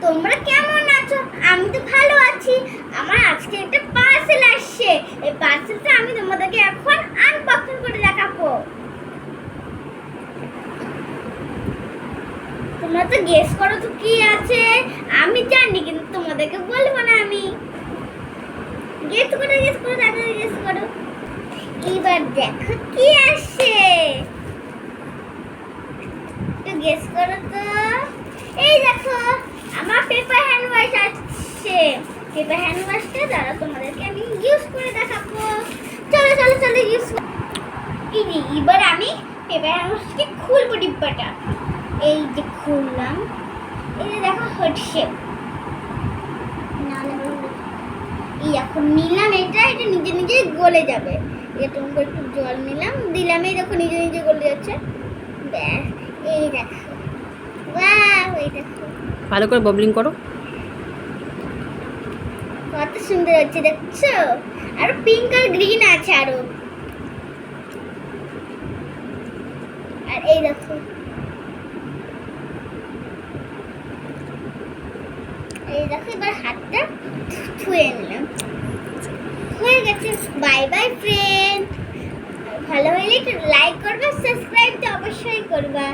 তোমরা কেমন আছো? আমি তো ভালো আছি। আমার আজকে একটা পার্সেল আসছে। এই পার্সেলটা আমি তোমাদেরকে এখন আনবক্সিং করে দেখাবো। তোমরা তো গেস করো তো কি আছে। আমি জানি কিন্তু তোমাদেরকে বলবো না আমি। গেস করো তাড়াতাড়ি গেস করো। এবার দেখো কি আসছে। একটু গেস করো তো। এই দেখো আমার পেপার হ্যান্ড ওয়াশ আসছে। পেপার হ্যান্ড ওয়াশটা দ্বারা তোমাদেরকে আমি ইউজ করে দেখাবো। চলো চলো চলো ইউজ এই যে এবার আমি পেপার হ্যান্ড ওয়াশকে খুলবো ডিব্বাটা। এই যে খুললাম। এই যে দেখো হচ্ছে এই এখন নিলাম এটা নিজে নিজে গলে যাবে। এটা একটু জল নিলাম দিলাম, এই দেখো নিজে নিজে গলে যাচ্ছে। ব্যাস এই দেখো, ওয়াও এই দেখো ভালো করে বাবলিং করো। কত সুন্দর হচ্ছে দেখছো। আর পিঙ্ক আর গ্রিন আছে আরো। আর এই দেখো এবার হাতটা ধুয়ে নিলাম। হয়ে গেছে। Bye bye friend. ভালো হলে একটু লাইক করবা, সাবস্ক্রাইব তো অবশ্যই করবা।